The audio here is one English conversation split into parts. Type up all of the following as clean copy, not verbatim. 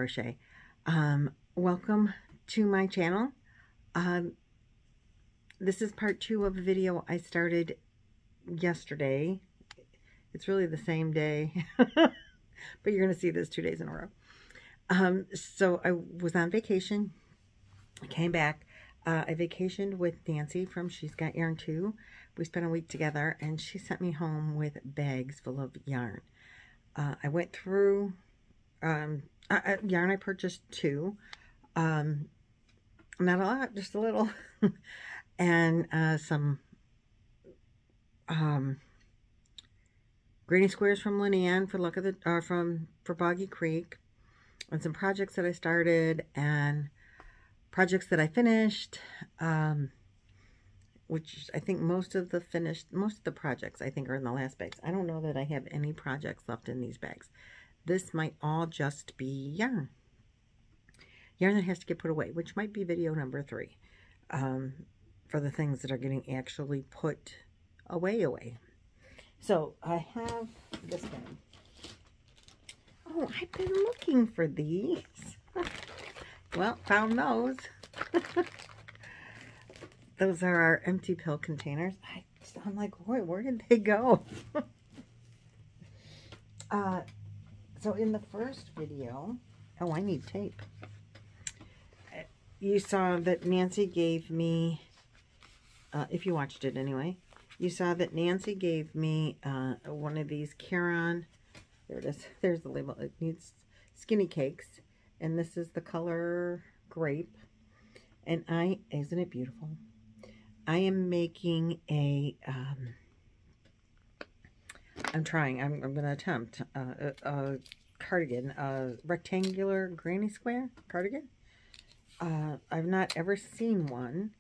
Crochet. Welcome to my channel. This is part 2 of a video I started yesterday. It's really the same day, but you're going to see this 2 days in a row. So I was on vacation. I came back. I vacationed with Nancy from She's Got Yarn Too. We spent a week together, and she sent me home with bags full of yarn. I went through yarn. I purchased 2. Not a lot, just a little. And some Granny Squares from Lynette for Luck of the for Boggy Creek, and some projects that I started and projects that I finished, which I think most of the projects I think are in the last bags. I don't know that I have any projects left in these bags. This might all just be yarn that has to get put away, which might be video number 3, for the things that are getting actually put away. So I have this bag. Oh, I've been looking for these. Well, found those. Those are our empty pill containers. I'm like, boy, where did they go? So in the first video, oh, I need tape. You saw that Nancy gave me, if you watched it anyway, you saw that Nancy gave me one of these Caron. There it is. There's the label. It needs skinny cakes. And this is the color grape. And isn't it beautiful? I am making a, I'm going to attempt a cardigan, a rectangular granny square cardigan. I've not ever seen one,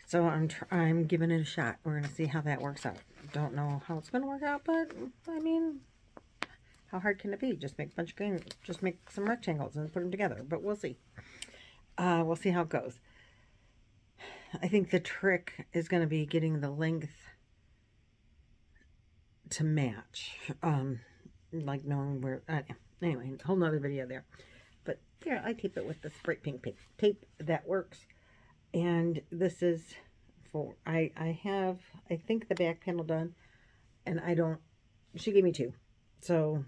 so I'm giving it a shot. We're going to see how that works out. Don't know how it's going to work out, but I mean, how hard can it be? Just make a bunch of just make some rectangles and put them together. But we'll see. We'll see how it goes. I think the trick is going to be getting the length to match. Like knowing where. Anyway, a whole nother video there. But there, I tape it with the spray pink tape that works. And this is for I think the back panel done, and she gave me 2. So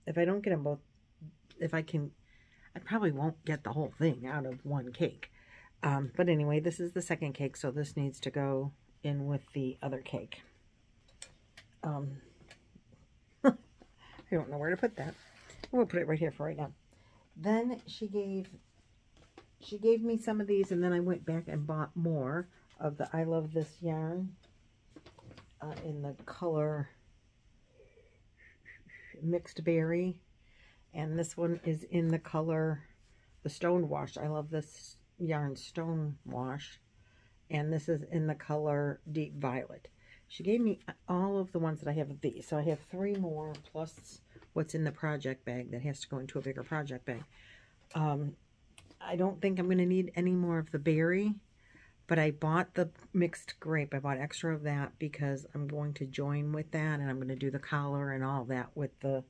if I don't get them both, I probably won't get the whole thing out of one cake. But anyway, this is the second cake, so this needs to go in with the other cake. I don't know where to put that. We'll put it right here for right now. Then she gave me some of these, and then I went back and bought more of the I Love This yarn in the color Mixed Berry, and this one is in the color the Stone Wash. I Love This yarn Stone Wash, and this is in the color Deep Violet. She gave me all of the ones that I have of these, so I have 3 more plus what's in the project bag that has to go into a bigger project bag. I don't think I'm going to need any more of the berry, but I bought the mixed grape. I bought extra of that because I'm going to join with that, and I'm going to do the collar and all that with the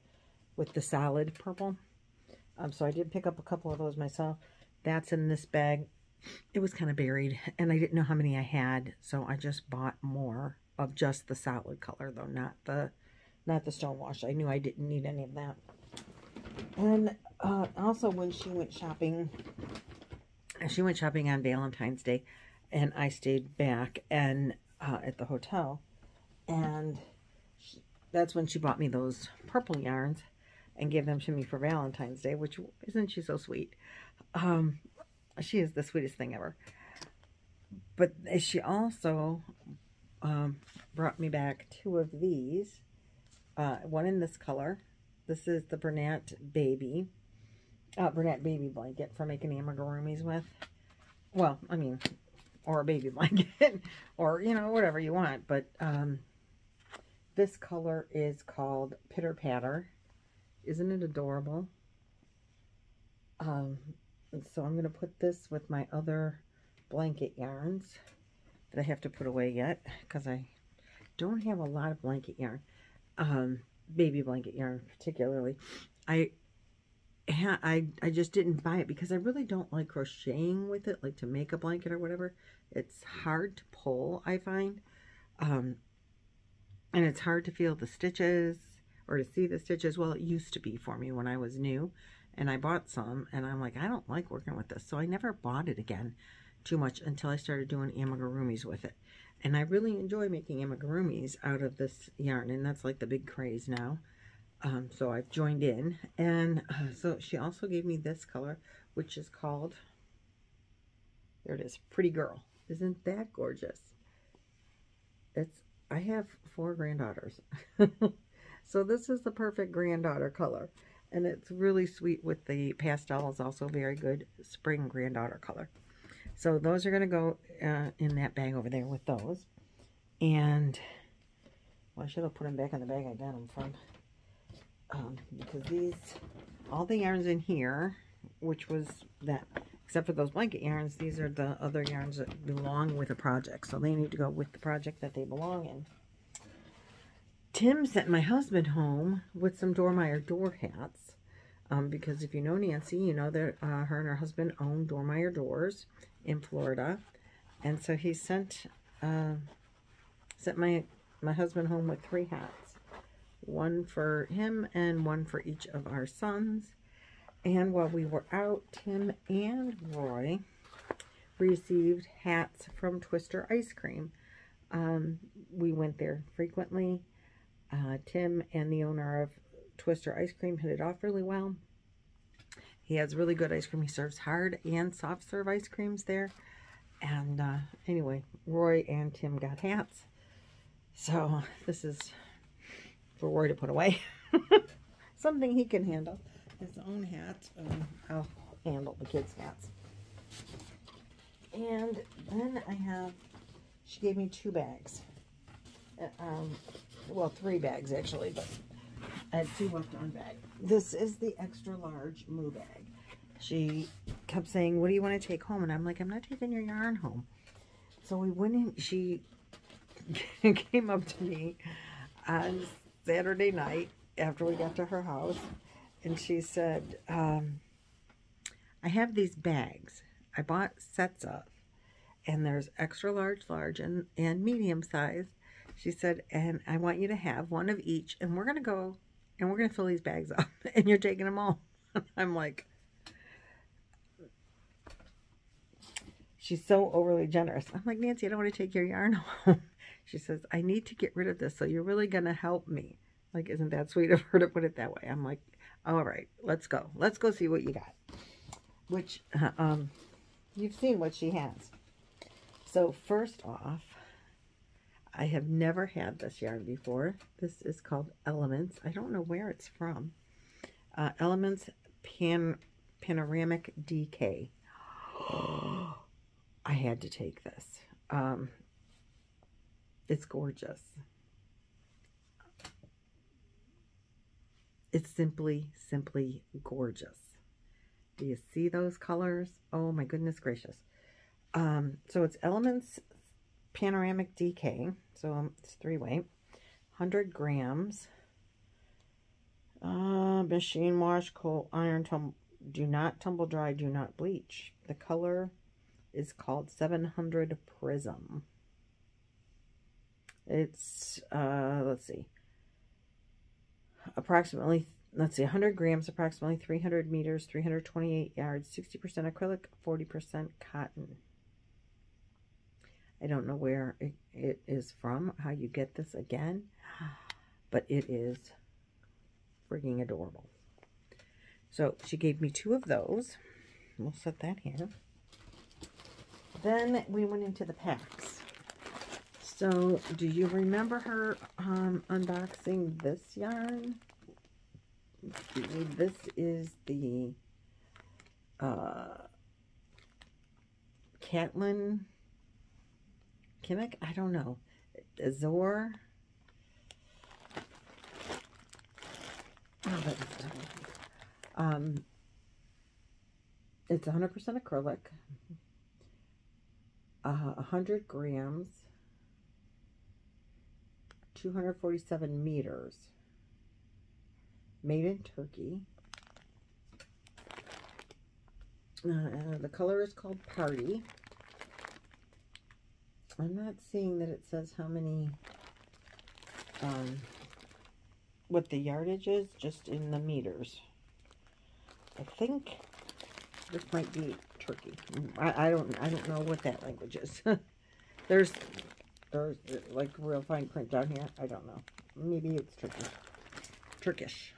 solid purple. So I did pick up a couple of those myself. That's in this bag. It was kind of buried, and I didn't know how many I had, so I just bought more of just the solid color, though, not the stone wash. I knew I didn't need any of that. And also when she went shopping on Valentine's Day, and I stayed back and at the hotel, and that's when she bought me those purple yarns and gave them to me for Valentine's Day, which, isn't she so sweet? She is the sweetest thing ever. But she also brought me back 2 of these. One in this color. This is the Bernat Baby blanket for making amigurumis with. Well, I mean, or a baby blanket, or, you know, whatever you want. But this color is called Pitter Patter. Isn't it adorable? So I'm going to put this with my other blanket yarns that I have to put away yet, because I don't have a lot of blanket yarn. Baby blanket yarn particularly. I And I just didn't buy it because I really don't like crocheting with it, like to make a blanket or whatever. It's hard to pull, I find. And it's hard to feel the stitches or to see the stitches. Well, it used to be for me when I was new. And I bought some, and I'm like, I don't like working with this. So I never bought it again too much until I started doing amigurumis with it. And I really enjoy making amigurumis out of this yarn, and that's like the big craze now. So I've joined in, and so she also gave me this color, which is called, there it is, Pretty Girl. Isn't that gorgeous? I have 4 granddaughters. So this is the perfect granddaughter color. And it's really sweet with the pastel. Is also very good spring granddaughter color. So those are going to go in that bag over there with those. And, well, I should have put them back in the bag I got them from. Because these, all the yarns in here, which was that, except for those blanket yarns, these are the other yarns that belong with a project. So they need to go with the project that they belong in. Tim sent my husband home with some Dormeyer door hats. Because if you know Nancy, you know that her and her husband own Dormeyer doors in Florida. And so he sent my husband home with 3 hats. One for him and one for each of our sons. And while we were out, Tim and Roy received hats from Twister Ice Cream. We went there frequently. Tim and the owner of Twister Ice Cream hit it off really well. He has really good ice cream. He serves hard and soft serve ice creams there. And anyway, Roy and Tim got hats. So this is for Roy to put away. Something he can handle. His own hat. I'll handle the kids' hats. And then I have, she gave me 2 bags. Well, 3 bags actually, but I had 2 left to unbag. This is the extra large Moo bag. She kept saying, what do you want to take home? And I'm like, I'm not taking your yarn home. So we went in, she came up to me on Saturday night after we got to her house, and she said, I have these bags I bought sets of, and there's extra large, large, and medium size. She said, and I want you to have one of each, and we're going to go, and we're going to fill these bags up, and you're taking them all. I'm like, she's so overly generous. I'm like, Nancy, I don't want to take your yarn home. She says, I need to get rid of this, so you're really going to help me. Like, isn't that sweet of her to put it that way? I'm like, all right, let's go. Let's go see what you got. Which, you've seen what she has. So, first off, I have never had this yarn before. This is called Elements. I don't know where it's from. Elements Panoramic DK. I had to take this. It's gorgeous. It's simply gorgeous. Do you see those colors? Oh my goodness gracious. So it's Elements Panoramic DK. So it's 3-way. 100 grams. Machine wash, cold iron, do not tumble dry, do not bleach. The color is called 700 Prism. It's, let's see, approximately, 100 grams, approximately 300 meters, 328 yards, 60% acrylic, 40% cotton. I don't know where it is from, how you get this again, but it is freaking adorable. So she gave me 2 of those. We'll set that here. Then we went into the packs. So do you remember her unboxing this yarn? This is the Catlin Kimmick? I don't know. Azor. It's 100% acrylic. 100 grams. 247 meters. Made in Turkey. The color is called Party. I'm not seeing that it says how many, what the yardage is, just in the meters. I think this might be Turkey. I don't know what that language is. there's like real fine print down here. I don't know. Maybe it's Turkish.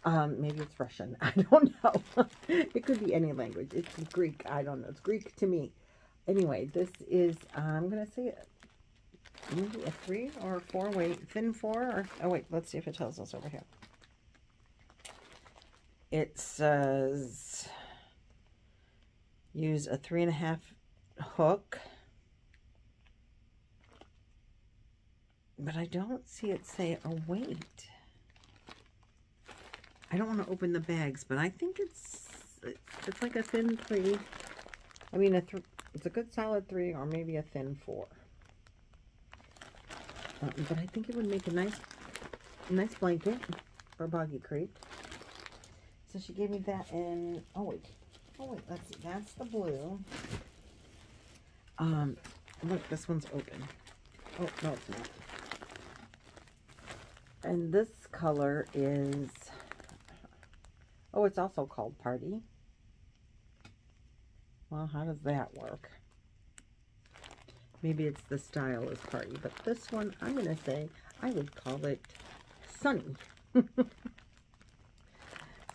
Maybe it's Russian. I don't know. It could be any language. It's Greek. I don't know. It's Greek to me. Anyway, this is, I'm going to say maybe a 3 or 4 weight, thin 4, or, oh wait, let's see if it tells us over here. It says use a 3.5 hook, but I don't see it say a weight. I don't want to open the bags, but I think it's like a thin 3. I mean, it's a good solid 3 or maybe a thin 4. But I think it would make a nice blanket for Boggy Creek. So she gave me that in, oh wait, let's see, that's the blue. Look, this one's open. Oh, no, it's not. And this color is, oh, it's also called Party. Well, how does that work? Maybe it's the style is Party, but this one, I'm going to say, I would call it Sunny.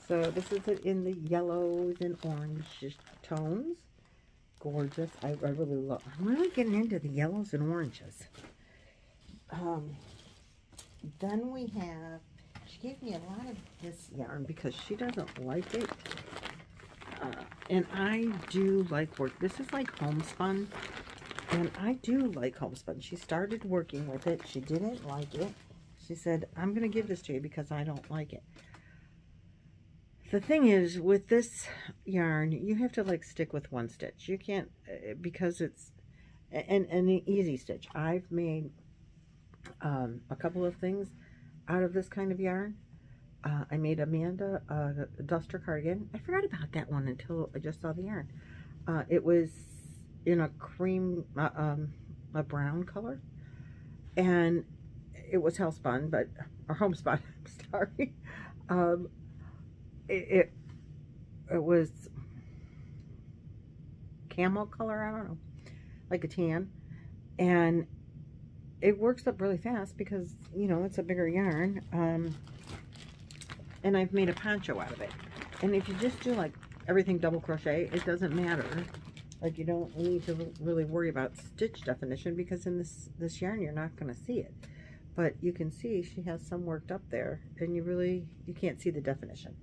So this is it in the yellows and orange tones. Gorgeous. I really love, I'm really getting into the yellows and oranges. Then we have, she gave me a lot of this yarn because she doesn't like it. And I do like work. This is like homespun. And I do like homespun. She started working with it. She didn't like it. She said, I'm going to give this to you because I don't like it. The thing is, with this yarn, you have to like stick with one stitch. You can't, because it's an easy stitch. I've made a couple of things out of this kind of yarn. I made Amanda a duster cardigan. I forgot about that one until I just saw the yarn. It was in a cream, a brown color, and it was homespun, or homespun. I'm sorry. It was camel color. I don't know, like a tan, and it works up really fast because you know it's a bigger yarn. And I've made a poncho out of it. And if you just do like everything double crochet, it doesn't matter. Like you don't need to really worry about stitch definition because in this yarn you're not going to see it. But you can see she has some worked up there, and you can't see the definition.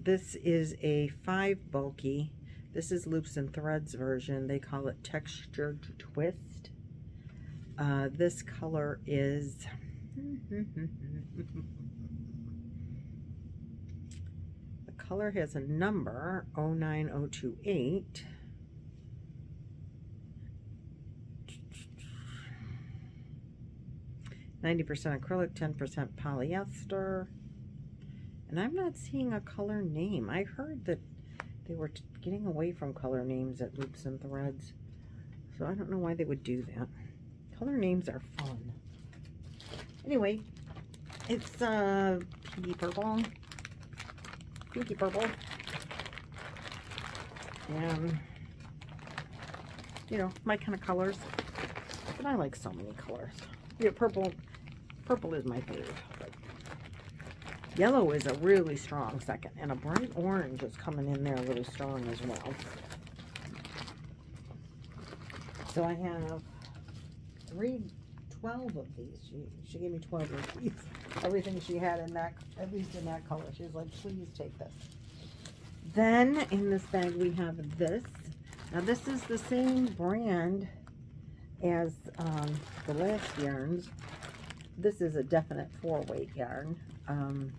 This is a 5 bulky. This is Loops and Threads version. They call it Textured Twist. This color is color has a number 09028. %, acrylic, 10% polyester. And I'm not seeing a color name. I heard that they were getting away from color names at Loops and Threads. So I don't know why they would do that. Color names are fun. Anyway, it's pinky purple. Pinky purple. And, you know, my kind of colors. But I like so many colors. Yeah, purple is my favorite. But yellow is a really strong second. And a bright orange is coming in there really strong as well. So I have 12 of these. She gave me 12 of these. Everything she had in that, at least in that color. She was like, please take this. Then in this bag we have this. Now this is the same brand as the last yarns. This is a definite 4-weight yarn. And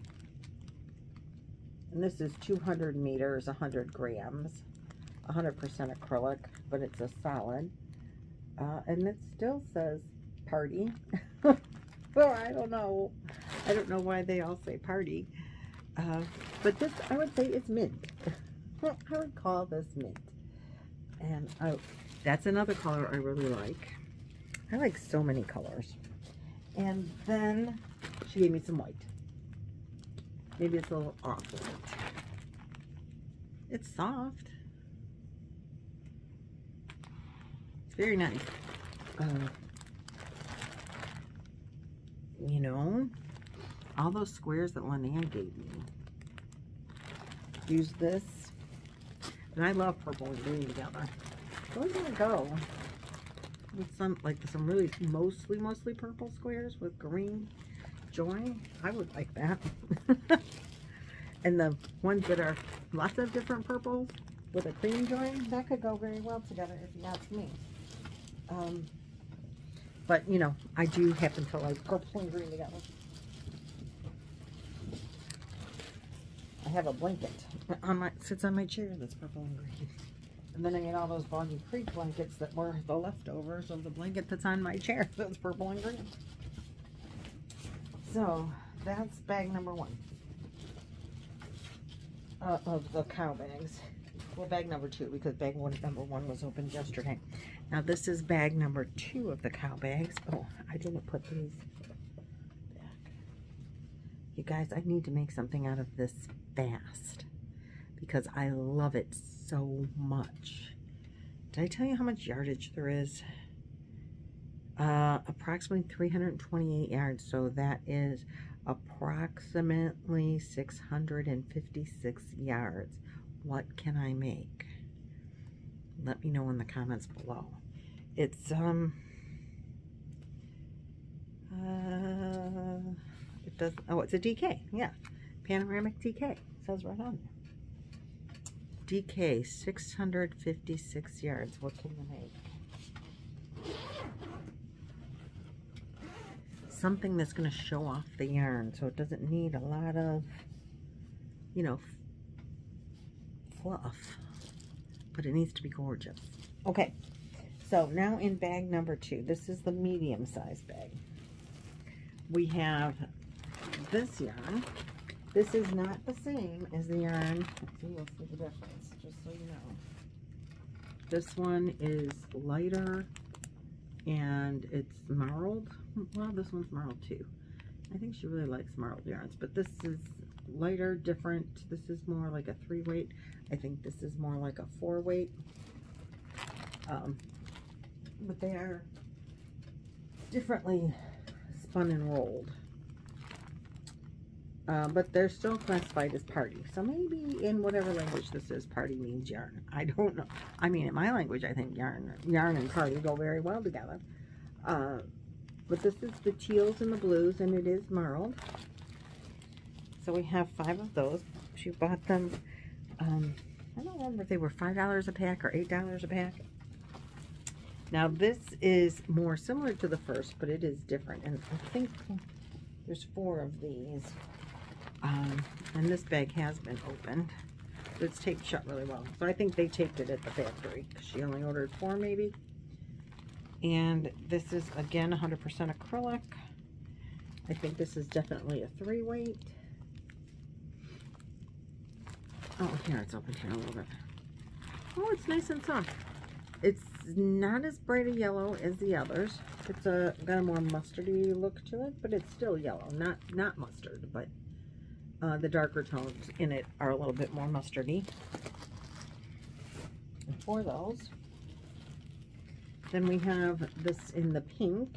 this is 200 meters, 100 grams, 100% acrylic, but it's a solid. And it still says Party. Well, I don't know. I don't know why they all say Party. But this, I would say, is mint. I would call this mint. And that's another color I really like. I like so many colors. And then she gave me some white. Maybe it's a little off white. It's soft. It's very nice. You know, all those squares that Lynette gave me. Use this. And I love purple and green together. Those gonna go with some really mostly purple squares with green join. I would like that. And the ones that are lots of different purples with a cream join, that could go very well together if you ask me. But you know, I do happen to like purple and green together. I have a blanket sits on my chair that's purple and green. And then I get all those Boggy Creek blankets that were the leftovers of the blanket that's on my chair that's purple and green. So that's bag number 1 of the cow bags. Well, bag number 2, because bag number 1 was opened yesterday. Now this is bag number 2 of the cow bags. Oh, I didn't put these back. You guys, I need to make something out of this fast because I love it so much. Did I tell you how much yardage there is? Approximately 328 yards, so that is approximately 656 yards. What can I make? Let me know in the comments below. It's it does, oh, it's a DK. Yeah, panoramic DK. It says right on there. DK, 656 yards. What can you make? Something that's going to show off the yarn, so it doesn't need a lot of, you know, fluff, but it needs to be gorgeous. Okay, so now in bag number 2, this is the medium size bag. We have this yarn. This is not the same as the yarn. So you'll see the difference, just so you know. This one is lighter and it's marled. Well, this one's marled too. I think she really likes marled yarns, but this is lighter, different. This is more like a 3-weight. I think this is more like a 4-weight. But they are differently spun and rolled. But they're still classified as party. So maybe in whatever language this is, party means yarn. I don't know. I mean, in my language, I think yarn and party go very well together. But this is the teals and the blues, and it is marled. So we have 5 of those. She bought them, I don't remember if they were $5 a pack or $8 a pack. Now this is more similar to the first, but it is different. And I think there's 4 of these. And this bag has been opened. It's taped shut really well. So I think they taped it at the factory. She only ordered 4 maybe. And this is, again, 100% acrylic. I think this is definitely a 3-weight. Oh, here, it's open here a little bit. Oh, it's nice and soft. It's not as bright a yellow as the others. It's got a more mustardy look to it, but it's still yellow. Not mustard, but the darker tones in it are a little bit more mustardy. And for those, then we have this in the pink.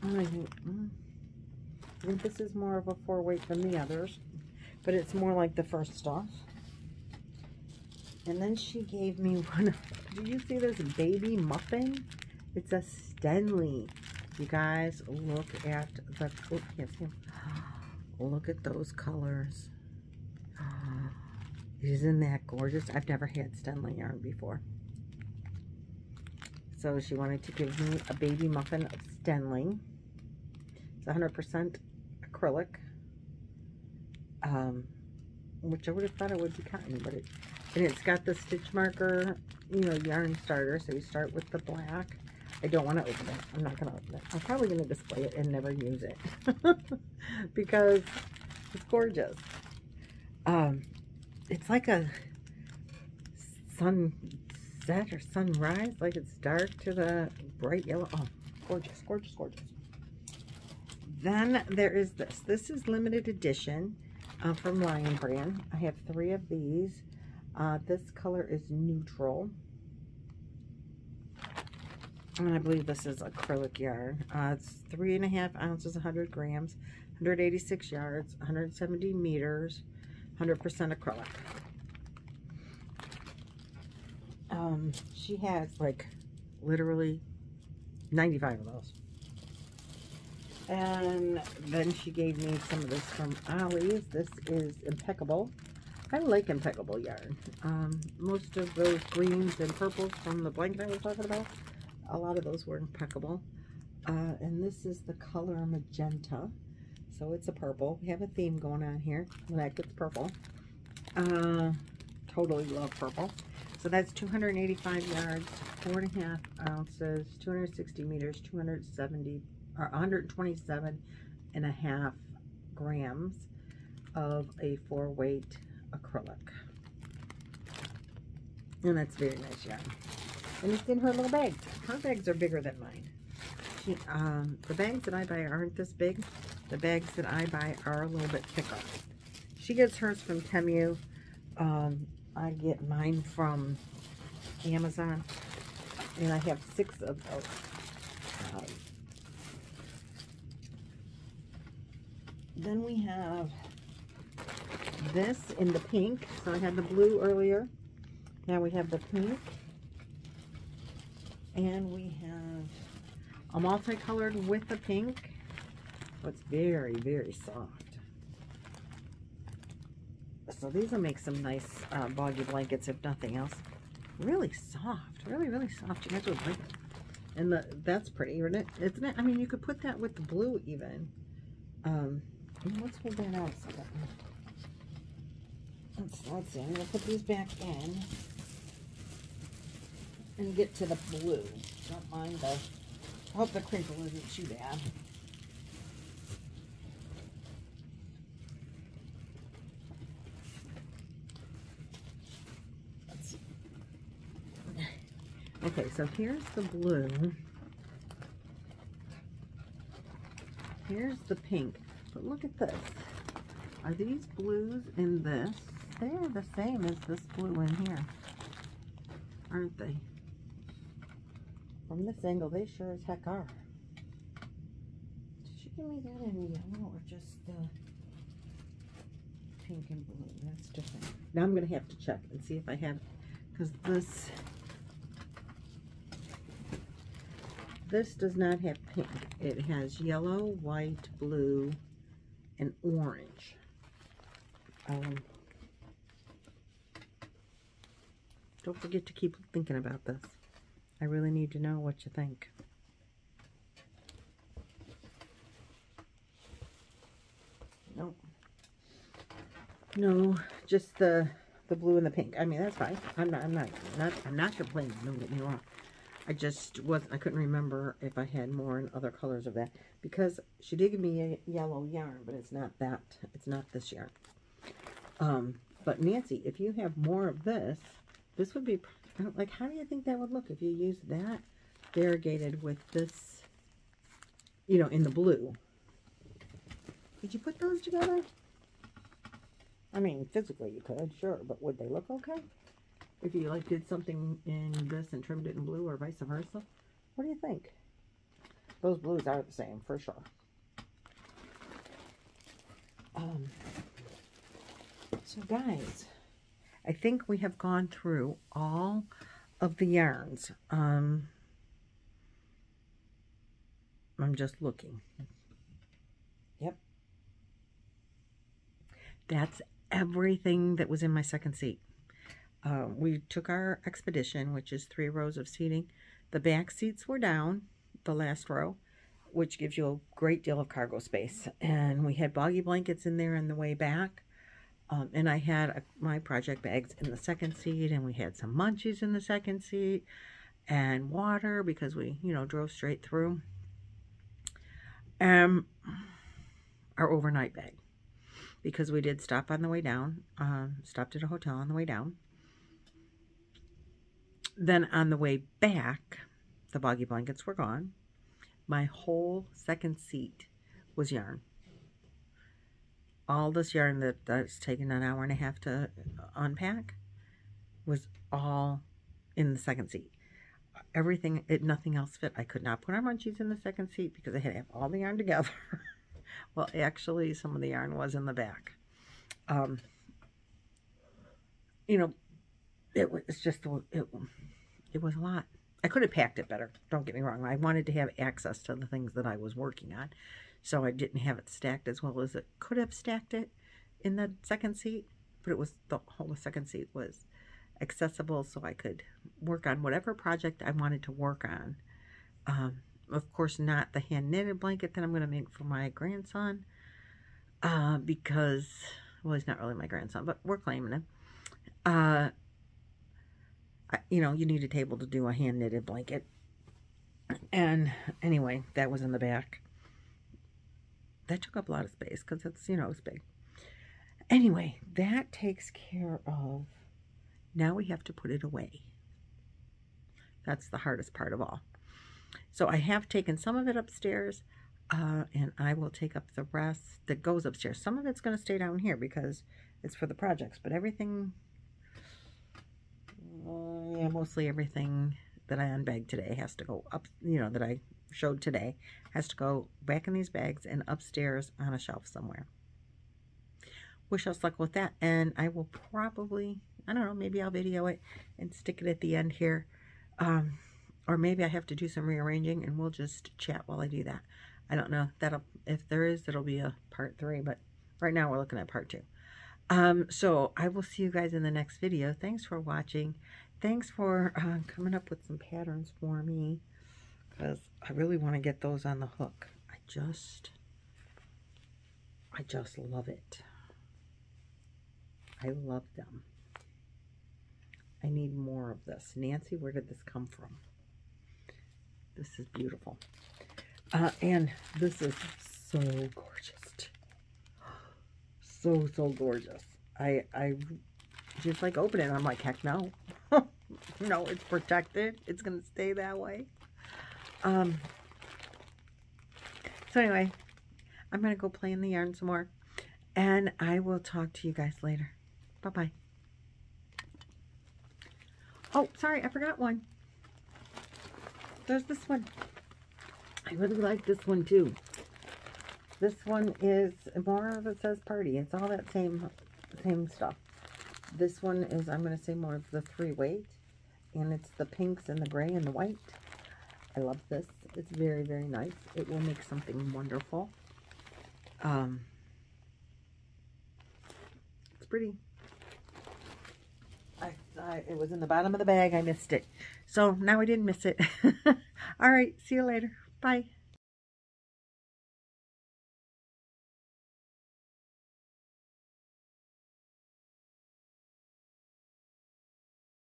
I think this is more of a 4-weight than the others, but it's more like the first stuff. And then she gave me one. Did you see this baby muffin? It's a Stanley. You guys, look at the. Oh, yes, yeah. Look at those colors. Isn't that gorgeous? I've never had Stanley yarn before. So she wanted to give me a baby muffin of Stanley. It's 100% acrylic, which I would have thought it would be cotton, but and it's got the stitch marker, you know, yarn starter. So you start with the black. I don't want to open it. I'm not going to open it. I'm probably going to display it and never use it because it's gorgeous. It's like a sunset or sunrise, like it's dark to the bright yellow. Oh, gorgeous, gorgeous, gorgeous. Then there is this. This is limited edition from Lion Brand. I have 3 of these. This color is neutral. And I believe this is acrylic yarn. It's 3.5 ounces, 100 grams, 186 yards, 170 meters, 100% acrylic. She has like literally 95 of those. And then she gave me some of this from Ollie's. This is Impeccable. I like Impeccable yarn. Most of those greens and purples from the blanket I was talking about, a lot of those were Impeccable. And this is the color Magenta. So it's a purple. We have a theme going on here. Lynette gets purple. Totally love purple. So that's 285 yards, 4.5 ounces, 260 meters, 127.5 grams of a 4-weight acrylic. And that's very nice yarn. And it's in her little bag. Her bags are bigger than mine. The bags that I buy aren't this big. The bags that I buy are a little bit thicker. She gets hers from Temu. I get mine from Amazon. And I have 6 of those. Then we have this in the pink. So I had the blue earlier. Now we have the pink. And we have a multicolored with the pink. So it's very, very soft. So these will make some nice boggy blankets, if nothing else. Really soft. Really, really soft. You guys would like it. And that's pretty, isn't it? Isn't it? I mean, you could put that with the blue even. Let's hold that out. Let's see. I'm going to put these back in and get to the blue. Don't mind the... I hope the crinkle isn't too bad. Let's see. Okay, so here's the blue. Here's the pink. But look at this. Are these blues in this? They're the same as this blue in here, aren't they? From this angle, they sure as heck are. Did she give me that in yellow or just the pink and blue? That's different. Now I'm going to have to check and see if I have, because this does not have pink. It has yellow, white, blue, and orange. Don't forget to keep thinking about this. I really need to know what you think. Nope. No, just the blue and the pink. I mean, that's fine. I'm not complaining. Don't get me wrong. I couldn't remember if I had more in other colors of that, because she did give me a yellow yarn, but it's not that. It's not this yarn. But Nancy, if you have more of this would be, like, how do you think that would look if you used that variegated with this, you know, in the blue? Could you put those together? I mean, physically you could, sure, but would they look okay? If you, like, did something in this and trimmed it in blue or vice versa? What do you think? Those blues are the same, for sure. So, guys, I think we have gone through all of the yarns. I'm just looking. Yep. That's everything that was in my second seat. We took our expedition, which is 3 rows of seating. The back seats were down, the last row, which gives you a great deal of cargo space. And we had boggy blankets in there on the way back. And I had my project bags in the second seat, and we had some munchies in the second seat. and water because we, you know, drove straight through. Our overnight bag, because we did stop on the way down, stopped at a hotel on the way down. Then on the way back, the boggy blankets were gone. My whole second seat was yarn. All this yarn that's taken an hour and a half to unpack was all in the second seat. Everything, nothing else fit. I could not put our munchies in the second seat because I had to have all the yarn together. Well, actually, some of the yarn was in the back. You know, it was just, it was a lot. I could have packed it better. Don't get me wrong. I wanted to have access to the things that I was working on, so I didn't have it stacked as well as it could have stacked it in the second seat. But it was, the whole second seat was accessible, so I could work on whatever project I wanted to work on. Of course, not the hand knitted blanket that I'm going to make for my grandson, because, well, he's not really my grandson, but we're claiming him. You know, you need a table to do a hand knitted blanket. And anyway, that was in the back. That took up a lot of space because it's, you know, it's big. Anyway, that takes care of, now we have to put it away. That's the hardest part of all. So I have taken some of it upstairs, and I will take up the rest that goes upstairs. Some of it's going to stay down here because it's for the projects, but everything, yeah, mostly everything that I unbagged today has to go up, you know, that I showed today, has to go back in these bags and upstairs on a shelf somewhere. Wish us luck with that, and I will probably, I don't know, maybe I'll video it and stick it at the end here. Or maybe I have to do some rearranging and we'll just chat while I do that. I don't know. If there is, it'll be a part 3, but right now we're looking at part 2. So I will see you guys in the next video. Thanks for watching. Thanks for coming up with some patterns for me, because I really want to get those on the hook. I just love it. I love them. I need more of this. Nancy, where did this come from? This is beautiful. And this is so gorgeous. So gorgeous. I just like open it and I'm like, heck no. No, it's protected. It's going to stay that way. So anyway, I'm going to go play in the yarn some more. And I will talk to you guys later. Bye-bye. Oh, sorry, I forgot one. There's this one. I really like this one too. This one is more of it says party. It's all that same stuff. This one is, I'm going to say, more of the 3-weight. And it's the pinks and the gray and the white. I love this. It's very, very nice. It will make something wonderful. It's pretty. It was in the bottom of the bag. I missed it. So now I didn't miss it. All right. See you later. Bye.